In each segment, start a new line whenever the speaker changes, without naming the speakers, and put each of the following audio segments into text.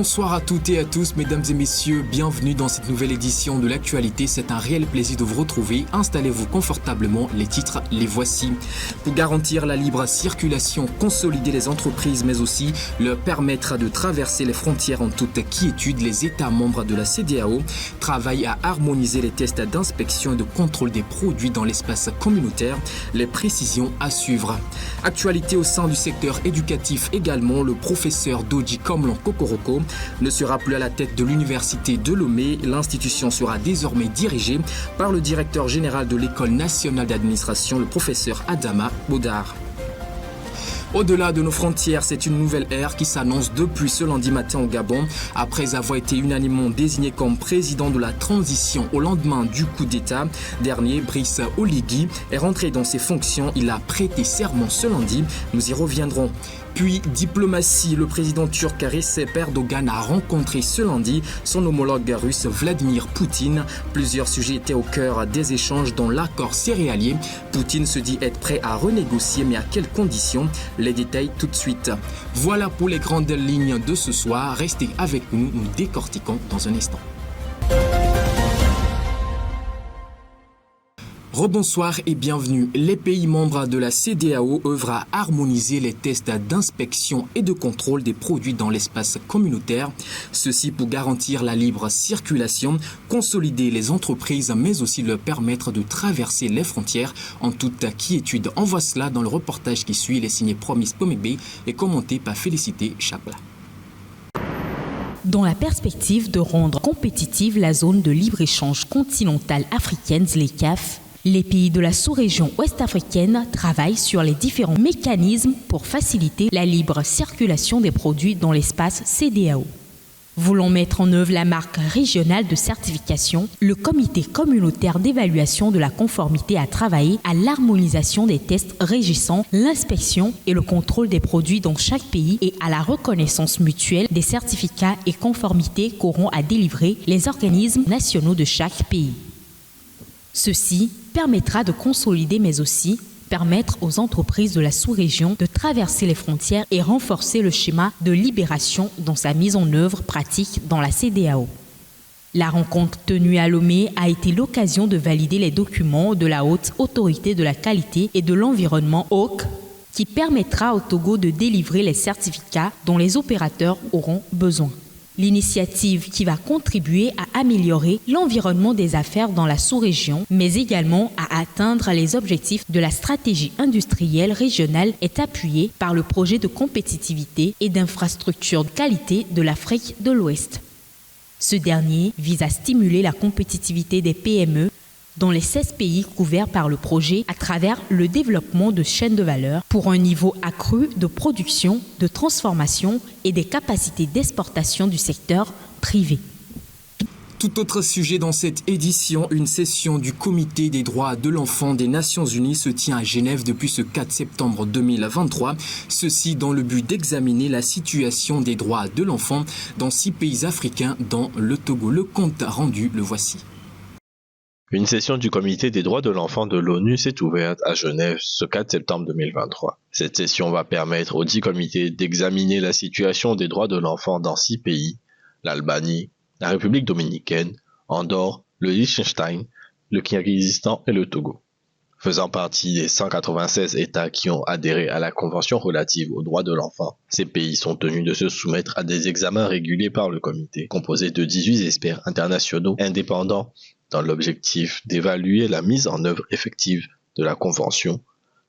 Bonsoir à toutes et à tous, mesdames et messieurs, bienvenue dans cette nouvelle édition de l'actualité. C'est un réel plaisir de vous retrouver. Installez-vous confortablement, les titres, les voici. Pour garantir la libre circulation, consolider les entreprises, mais aussi leur permettre de traverser les frontières en toute quiétude, les États membres de la CEDEAO travaillent à harmoniser les tests d'inspection et de contrôle des produits dans l'espace communautaire. Les précisions à suivre. Actualité au sein du secteur éducatif également, le professeur Doji Komlan Kokoroko ne sera plus à la tête de l'université de Lomé. L'institution sera désormais dirigée par le directeur général de l'École nationale d'administration, le professeur Adama Bodar. Au-delà de nos frontières, c'est une nouvelle ère qui s'annonce depuis ce lundi matin au Gabon. Après avoir été unanimement désigné comme président de la transition au lendemain du coup d'État dernier, Brice Oligui est rentré dans ses fonctions. Il a prêté serment ce lundi. Nous y reviendrons. Puis, diplomatie, le président turc Recep Erdogan a rencontré ce lundi son homologue russe Vladimir Poutine. Plusieurs sujets étaient au cœur des échanges dont l'accord céréalier. Poutine se dit être prêt à renégocier, mais à quelles conditions? Les détails tout de suite. Voilà pour les grandes lignes de ce soir. Restez avec nous, nous décortiquons dans un instant. Rebonsoir et bienvenue. Les pays membres de la CEDEAO œuvrent à harmoniser les tests d'inspection et de contrôle des produits dans l'espace communautaire. Ceci pour garantir la libre circulation, consolider les entreprises, mais aussi leur permettre de traverser les frontières en toute quiétude. On voit cela dans le reportage qui suit. Il est signé Promise Pomebe et commenté par Félicité Chapla.
Dans la perspective de rendre compétitive la zone de libre-échange continentale africaine, les CAF, les pays de la sous-région ouest-africaine travaillent sur les différents mécanismes pour faciliter la libre circulation des produits dans l'espace CEDEAO. Voulant mettre en œuvre la marque régionale de certification, le comité communautaire d'évaluation de la conformité a travaillé à l'harmonisation des tests régissant l'inspection et le contrôle des produits dans chaque pays et à la reconnaissance mutuelle des certificats et conformités qu'auront à délivrer les organismes nationaux de chaque pays. Ceci permettra de consolider mais aussi permettre aux entreprises de la sous-région de traverser les frontières et renforcer le schéma de libération dans sa mise en œuvre pratique dans la CEDEAO. La rencontre tenue à Lomé a été l'occasion de valider les documents de la Haute Autorité de la Qualité et de l'Environnement HAUQ qui permettra au Togo de délivrer les certificats dont les opérateurs auront besoin. L'initiative qui va contribuer à améliorer l'environnement des affaires dans la sous-région, mais également à atteindre les objectifs de la stratégie industrielle régionale est appuyée par le projet de compétitivité et d'infrastructure de qualité de l'Afrique de l'Ouest. Ce dernier vise à stimuler la compétitivité des PME dans les 16 pays couverts par le projet à travers le développement de chaînes de valeur pour un niveau accru de production, de transformation et des capacités d'exportation du secteur privé.
Tout autre sujet dans cette édition, une session du Comité des droits de l'enfant des Nations Unies se tient à Genève depuis ce 4 septembre 2023. Ceci dans le but d'examiner la situation des droits de l'enfant dans 6 pays africains, dont le Togo. Le compte rendu, le voici.
Une session du Comité des droits de l'enfant de l'ONU s'est ouverte à Genève ce 4 septembre 2023. Cette session va permettre au dit comité d'examiner la situation des droits de l'enfant dans 6 pays, l'Albanie, la République dominicaine, Andorre, le Liechtenstein, le Kirghizistan et le Togo. Faisant partie des 196 États qui ont adhéré à la Convention relative aux droits de l'enfant, ces pays sont tenus de se soumettre à des examens régulés par le comité, composé de 18 experts internationaux indépendants, dans l'objectif d'évaluer la mise en œuvre effective de la Convention,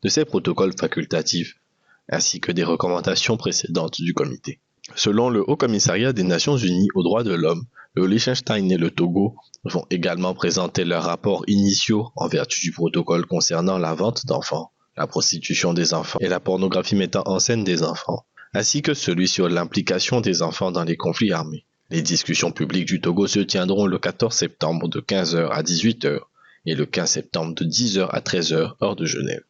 de ses protocoles facultatifs, ainsi que des recommandations précédentes du comité. Selon le Haut Commissariat des Nations Unies aux droits de l'homme, le Liechtenstein et le Togo vont également présenter leurs rapports initiaux en vertu du protocole concernant la vente d'enfants, la prostitution des enfants et la pornographie mettant en scène des enfants, ainsi que celui sur l'implication des enfants dans les conflits armés. Les discussions publiques du Togo se tiendront le 14 septembre de 15h à 18h et le 15 septembre de 10h à 13h, heure de Genève.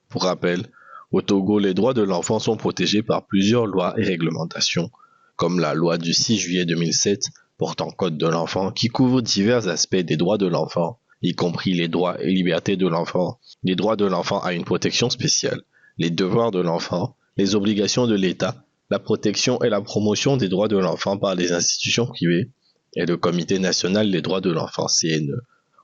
Pour rappel, au Togo, les droits de l'enfant sont protégés par plusieurs lois et réglementations, comme la loi du 6 juillet 2007 portant Code de l'enfant qui couvre divers aspects des droits de l'enfant, y compris les droits et libertés de l'enfant, les droits de l'enfant à une protection spéciale, les devoirs de l'enfant, les obligations de l'État, la protection et la promotion des droits de l'enfant par les institutions privées et le Comité national des droits de l'enfant, CNE,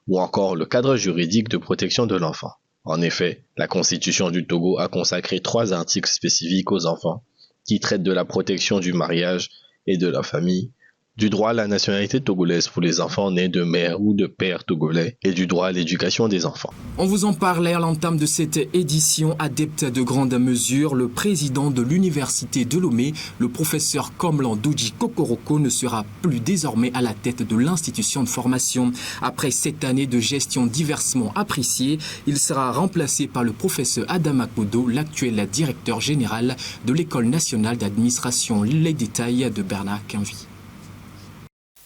ou encore le cadre juridique de protection de l'enfant. En effet, la Constitution du Togo a consacré 3 articles spécifiques aux enfants qui traitent de la protection du mariage et de la famille, du droit à la nationalité togolaise pour les enfants nés de mère ou de père togolais et du droit à l'éducation des enfants.
On vous en parlait à l'entame de cette édition. Adepte de grande mesure, le président de l'université de Lomé, le professeur Komlan Dodji Kokoroko, ne sera plus désormais à la tête de l'institution de formation. Après 7 années de gestion diversement appréciée, il sera remplacé par le professeur Adama Kodo, l'actuel directeur général de l'École nationale d'administration. Les détails de Bernard Quinvy.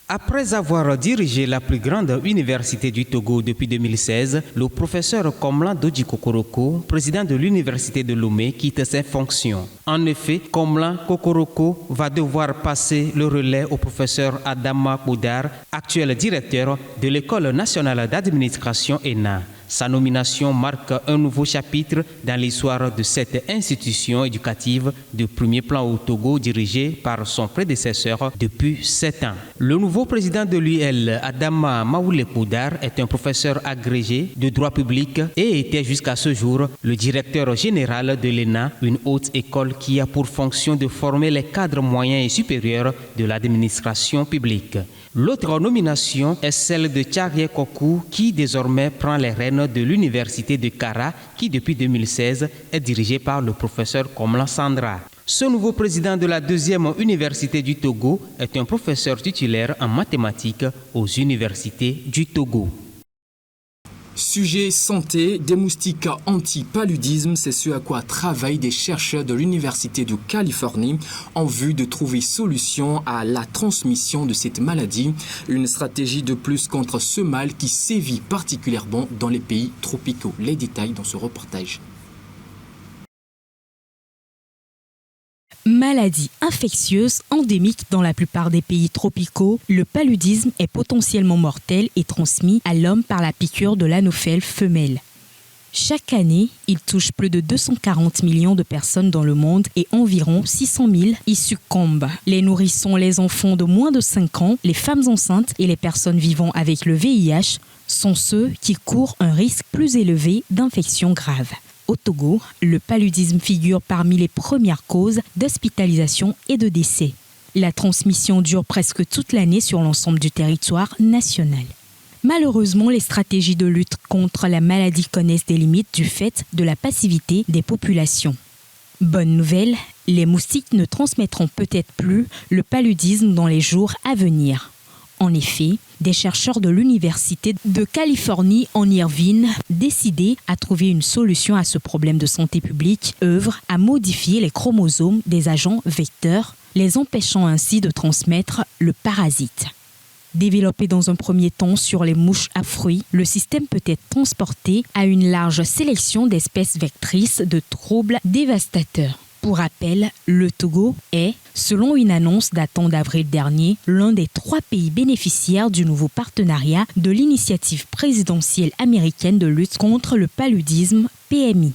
Après avoir dirigé la plus grande université du Togo depuis 2016, le professeur Komlan Dodji Kokoroko, président de l'université de Lomé, quitte ses fonctions. En effet, Komlan Kokoroko va devoir passer le relais au professeur Adama Boudar, actuel directeur de l'École nationale d'administration ENA. Sa nomination marque un nouveau chapitre dans l'histoire de cette institution éducative de premier plan au Togo dirigée par son prédécesseur depuis 7 ans. Le nouveau président de l'UL, Adama Maoulé Boudar, est un professeur agrégé de droit public et était jusqu'à ce jour le directeur général de l'ENA, une haute école qui a pour fonction de former les cadres moyens et supérieurs de l'administration publique. L'autre nomination est celle de Tcharie Kokou, qui désormais prend les rênes de l'université de Kara, qui depuis 2016 est dirigée par le professeur Komlan Sandra. Ce nouveau président de la deuxième université du Togo est un professeur titulaire en mathématiques aux universités du Togo.
Sujet santé, des moustiques anti-paludisme, c'est ce à quoi travaillent des chercheurs de l'Université de Californie en vue de trouver solution à la transmission de cette maladie. Une stratégie de plus contre ce mal qui sévit particulièrement dans les pays tropicaux. Les détails dans ce reportage.
Maladie infectieuse endémique dans la plupart des pays tropicaux, le paludisme est potentiellement mortel et transmis à l'homme par la piqûre de l'anophèle femelle. Chaque année, il touche plus de 240 millions de personnes dans le monde et environ 600 000 y succombent. Les nourrissons, les enfants de moins de 5 ans, les femmes enceintes et les personnes vivant avec le VIH sont ceux qui courent un risque plus élevé d'infection grave. Au Togo, le paludisme figure parmi les premières causes d'hospitalisation et de décès. La transmission dure presque toute l'année sur l'ensemble du territoire national. Malheureusement, les stratégies de lutte contre la maladie connaissent des limites du fait de la passivité des populations. Bonne nouvelle, les moustiques ne transmettront peut-être plus le paludisme dans les jours à venir. En effet, des chercheurs de l'Université de Californie en Irvine, décidés à trouver une solution à ce problème de santé publique, œuvrent à modifier les chromosomes des agents vecteurs, les empêchant ainsi de transmettre le parasite. Développé dans un premier temps sur les mouches à fruits, le système peut être transporté à une large sélection d'espèces vectrices de troubles dévastateurs. Pour rappel, le Togo est, selon une annonce datant d'avril dernier, l'un des 3 pays bénéficiaires du nouveau partenariat de l'initiative présidentielle américaine de lutte contre le paludisme, PMI.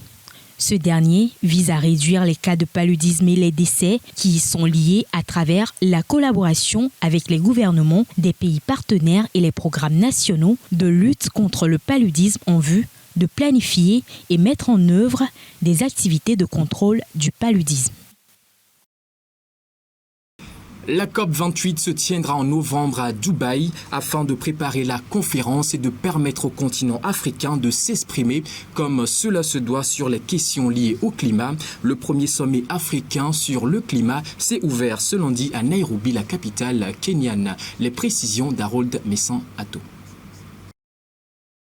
Ce dernier vise à réduire les cas de paludisme et les décès qui y sont liés à travers la collaboration avec les gouvernements des pays partenaires et les programmes nationaux de lutte contre le paludisme en vue de planifier et mettre en œuvre des activités de contrôle du paludisme.
La COP28 se tiendra en novembre à Dubaï afin de préparer la conférence et de permettre au continent africain de s'exprimer comme cela se doit sur les questions liées au climat. Le premier sommet africain sur le climat s'est ouvert ce lundi à Nairobi, la capitale kenyane. Les précisions d'Harold Messan-Ato.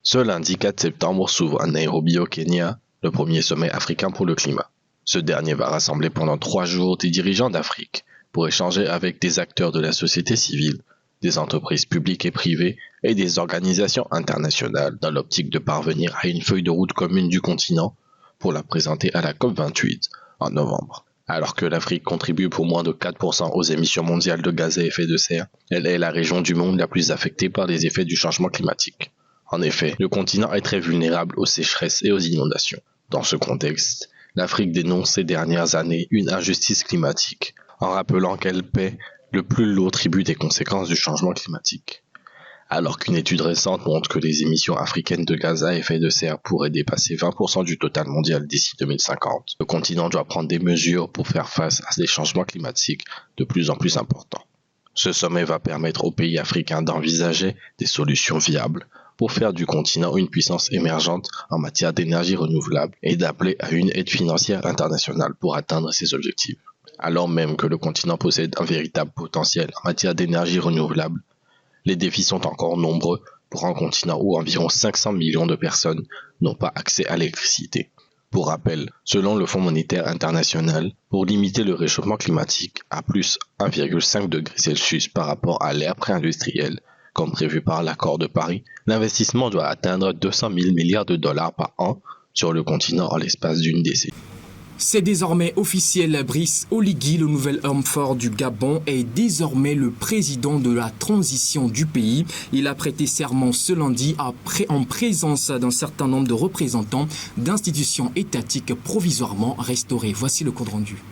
Ce lundi 4 septembre s'ouvre à Nairobi au Kenya le premier sommet africain pour le climat. Ce dernier va rassembler pendant 3 jours des dirigeants d'Afrique pour échanger avec des acteurs de la société civile, des entreprises publiques et privées et des organisations internationales dans l'optique de parvenir à une feuille de route commune du continent pour la présenter à la COP28 en novembre. Alors que l'Afrique contribue pour moins de 4% aux émissions mondiales de gaz à effet de serre, elle est la région du monde la plus affectée par les effets du changement climatique. En effet, le continent est très vulnérable aux sécheresses et aux inondations. Dans ce contexte, l'Afrique dénonce ces dernières années une injustice climatique en rappelant qu'elle paie le plus lourd tribut des conséquences du changement climatique. Alors qu'une étude récente montre que les émissions africaines de gaz à effet de serre pourraient dépasser 20% du total mondial d'ici 2050, le continent doit prendre des mesures pour faire face à des changements climatiques de plus en plus importants. Ce sommet va permettre aux pays africains d'envisager des solutions viables pour faire du continent une puissance émergente en matière d'énergie renouvelable et d'appeler à une aide financière internationale pour atteindre ces objectifs. Alors même que le continent possède un véritable potentiel en matière d'énergie renouvelable, les défis sont encore nombreux pour un continent où environ 500 millions de personnes n'ont pas accès à l'électricité. Pour rappel, selon le Fonds monétaire international, pour limiter le réchauffement climatique à plus 1,5 degré Celsius par rapport à l'ère pré-industrielle, comme prévu par l'accord de Paris, l'investissement doit atteindre 200 000 milliards de dollars par an sur le continent en l'espace d'une décennie.
C'est désormais officiel, Brice Oligui, le nouvel homme fort du Gabon, est désormais le président de la transition du pays. Il a prêté serment ce lundi en présence d'un certain nombre de représentants d'institutions étatiques provisoirement restaurées. Voici le compte rendu.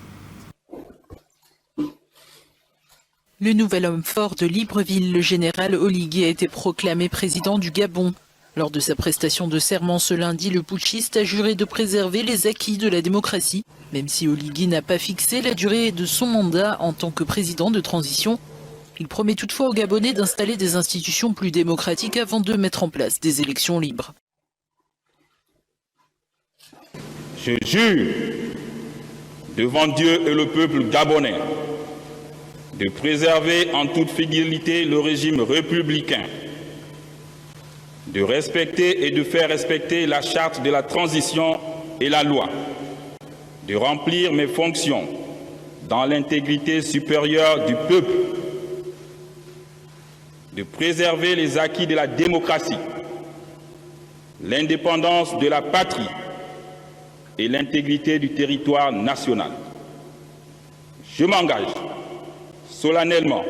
Le nouvel homme fort de Libreville, le général Oligui, a été proclamé président du Gabon. Lors de sa prestation de serment ce lundi, le putschiste a juré de préserver les acquis de la démocratie. Même si Oligui n'a pas fixé la durée de son mandat en tant que président de transition, il promet toutefois aux Gabonais d'installer des institutions plus démocratiques avant de mettre en place des élections libres.
Je jure devant Dieu et le peuple gabonais de préserver en toute fidélité le régime républicain, de respecter et de faire respecter la charte de la transition et la loi, de remplir mes fonctions dans l'intégrité supérieure du peuple, de préserver les acquis de la démocratie, l'indépendance de la patrie et l'intégrité du territoire national. Je m'engage solennellement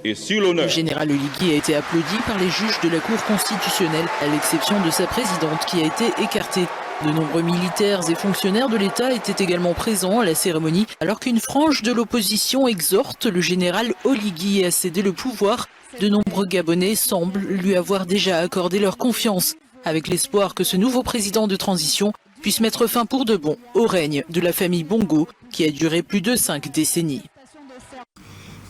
et sur l'honneur.
Le général Oligui a été applaudi par les juges de la Cour constitutionnelle, à l'exception de sa présidente qui a été écartée. De nombreux militaires et fonctionnaires de l'État étaient également présents à la cérémonie, alors qu'une frange de l'opposition exhorte le général Oligui à céder le pouvoir. De nombreux Gabonais semblent lui avoir déjà accordé leur confiance, avec l'espoir que ce nouveau président de transition puisse mettre fin pour de bon au règne de la famille Bongo, qui a duré plus de 5 décennies.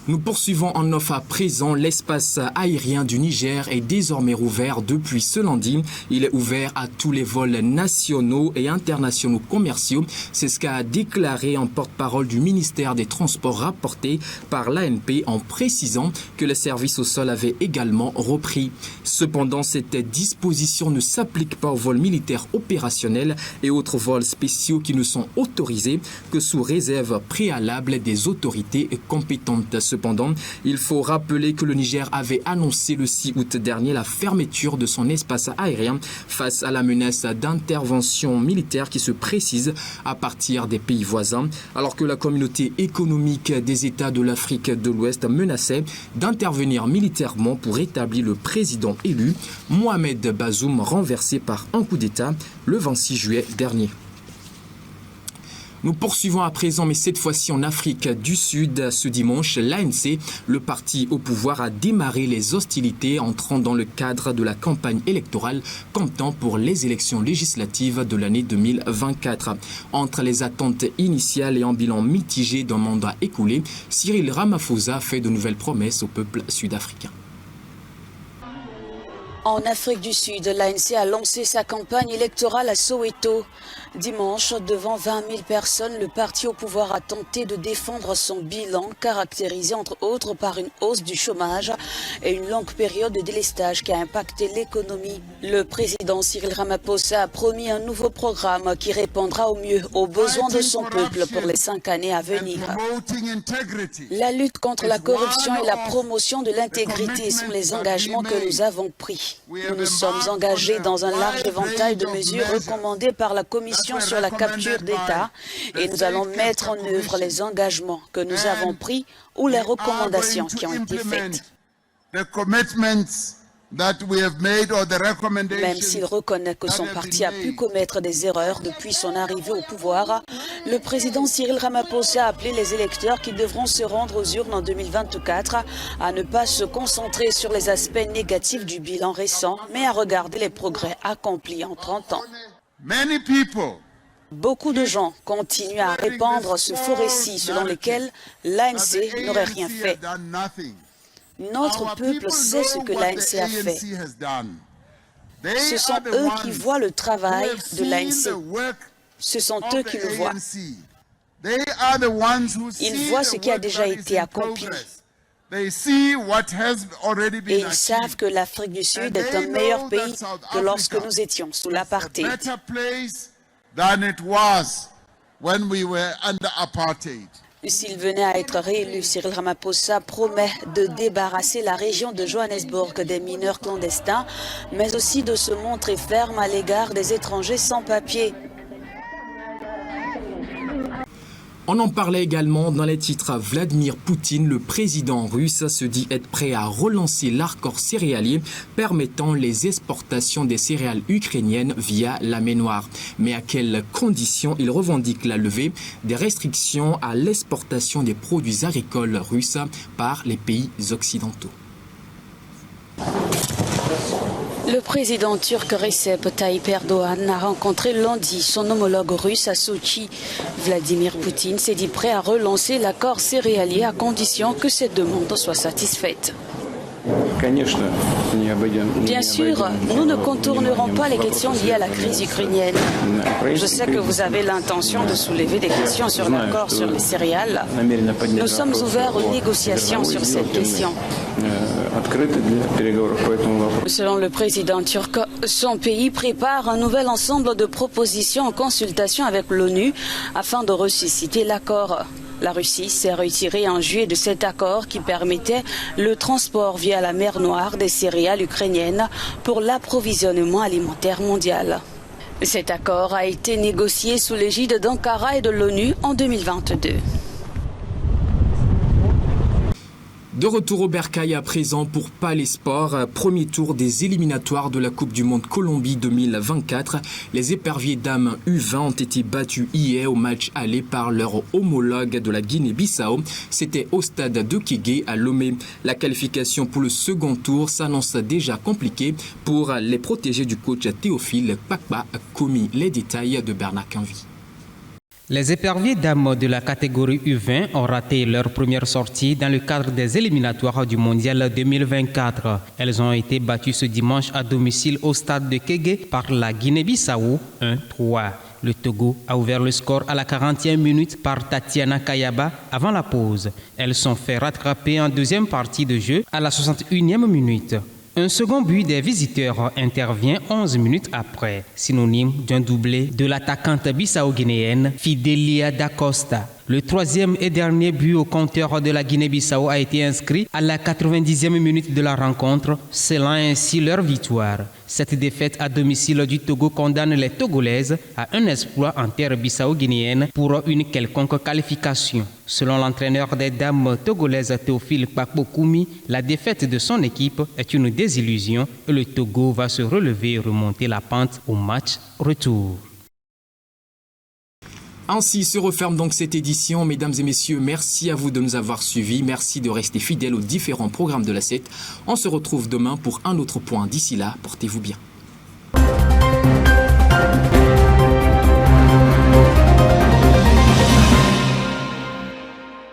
Nous poursuivons en off à présent. L'espace aérien du Niger est désormais rouvert depuis ce lundi. Il est ouvert à tous les vols nationaux et internationaux commerciaux. C'est ce qu'a déclaré un porte-parole du ministère des Transports rapporté par l'ANP en précisant que les services au sol avaient également repris. Cependant, cette disposition ne s'applique pas aux vols militaires opérationnels et autres vols spéciaux qui ne sont autorisés que sous réserve préalable des autorités compétentes. Cependant, il faut rappeler que le Niger avait annoncé le 6 août dernier la fermeture de son espace aérien face à la menace d'intervention militaire qui se précise à partir des pays voisins, alors que la communauté économique des États de l'Afrique de l'Ouest menaçait d'intervenir militairement pour rétablir le président élu, Mohamed Bazoum, renversé par un coup d'État le 26 juillet dernier. Nous poursuivons à présent, mais cette fois-ci en Afrique du Sud. Ce dimanche, l'ANC, le parti au pouvoir, a démarré les hostilités entrant dans le cadre de la campagne électorale comptant pour les élections législatives de l'année 2024. Entre les attentes initiales et un bilan mitigé d'un mandat écoulé, Cyril Ramaphosa fait de nouvelles promesses au peuple sud-africain.
En Afrique du Sud, l'ANC a lancé sa campagne électorale à Soweto. Dimanche, devant 20 000 personnes, le parti au pouvoir a tenté de défendre son bilan, caractérisé entre autres par une hausse du chômage et une longue période de délestage qui a impacté l'économie. Le président Cyril Ramaphosa a promis un nouveau programme qui répondra au mieux aux besoins de son peuple pour les 5 années à venir. La lutte contre la corruption et la promotion de l'intégrité sont les engagements que nous avons pris. Nous nous sommes engagés dans un large éventail de mesures recommandées par la Commission sur la capture d'État et nous allons mettre en œuvre les engagements que nous avons pris ou les recommandations qui ont été faites. Même s'il reconnaît que son parti a pu commettre des erreurs depuis son arrivée au pouvoir, le président Cyril Ramaphosa a appelé les électeurs qui devront se rendre aux urnes en 2024 à ne pas se concentrer sur les aspects négatifs du bilan récent, mais à regarder les progrès accomplis en 30 ans. Beaucoup de gens continuent à répandre ce faux récit selon lequel l'ANC n'aurait rien fait. Notre peuple sait ce que l'ANC a fait. Ce sont eux qui voient le travail de l'ANC. Ce sont eux qui le voient. Ils voient ce qui a déjà été accompli. Et ils savent que l'Afrique du Sud est un meilleur pays que lorsque nous étions sous l'apartheid. S'il venait à être réélu, Cyril Ramaphosa promet de débarrasser la région de Johannesburg des mineurs clandestins, mais aussi de se montrer ferme à l'égard des étrangers sans papier.
On en parlait également dans les titres. Vladimir Poutine, le président russe, se dit être prêt à relancer l'accord céréalier permettant les exportations des céréales ukrainiennes via la mer Noire. Mais à quelles conditions il revendique la levée des restrictions à l'exportation des produits agricoles russes par les pays occidentaux?
Le président turc Recep Tayyip Erdogan a rencontré lundi son homologue russe à Sochi. Vladimir Poutine s'est dit prêt à relancer l'accord céréalier à condition que cette demande soit satisfaite. Bien sûr, nous ne contournerons pas les questions liées à la crise ukrainienne. Je sais que vous avez l'intention de soulever des questions sur l'accord sur les céréales. Nous sommes ouverts aux négociations sur cette question. Selon le président turc, son pays prépare un nouvel ensemble de propositions en consultation avec l'ONU afin de ressusciter l'accord. La Russie s'est retirée en juillet de cet accord qui permettait le transport via la mer Noire des céréales ukrainiennes pour l'approvisionnement alimentaire mondial. Cet accord a été négocié sous l'égide d'Ankara et de l'ONU en 2022.
De retour au bercail à présent pour Palais Sport, premier tour des éliminatoires de la Coupe du Monde Colombie 2024. Les éperviers dames U20 ont été battus hier au match aller par leur homologue de la Guinée-Bissau. C'était au stade de Kégué à Lomé. La qualification pour le second tour s'annonce déjà compliquée pour les protégés du coach Théophile Kpakpa, commis les détails de Bernard Quinvy.
Les éperviers dames de la catégorie U20 ont raté leur première sortie dans le cadre des éliminatoires du Mondial 2024. Elles ont été battues ce dimanche à domicile au stade de Kégué par la Guinée-Bissau 1-3. Le Togo a ouvert le score à la 40e minute par Tatiana Kayaba avant la pause. Elles sont fait rattraper en deuxième partie de jeu à la 61e minute. Un second but des visiteurs intervient 11 minutes après, synonyme d'un doublé de l'attaquante bissau-guinéenne Fidelia da Costa. Le troisième et dernier but au compteur de la Guinée-Bissau a été inscrit à la 90e minute de la rencontre, scellant ainsi leur victoire. Cette défaite à domicile du Togo condamne les Togolaises à un exploit en terre bissau-guinéenne pour une quelconque qualification. Selon l'entraîneur des dames togolaises Théophile Kpakpa, la défaite de son équipe est une désillusion et le Togo va se relever et remonter la pente au match retour.
Ainsi se referme donc cette édition. Mesdames et messieurs, merci à vous de nous avoir suivis. Merci de rester fidèles aux différents programmes de la 7. On se retrouve demain pour un autre point. D'ici là, portez-vous bien.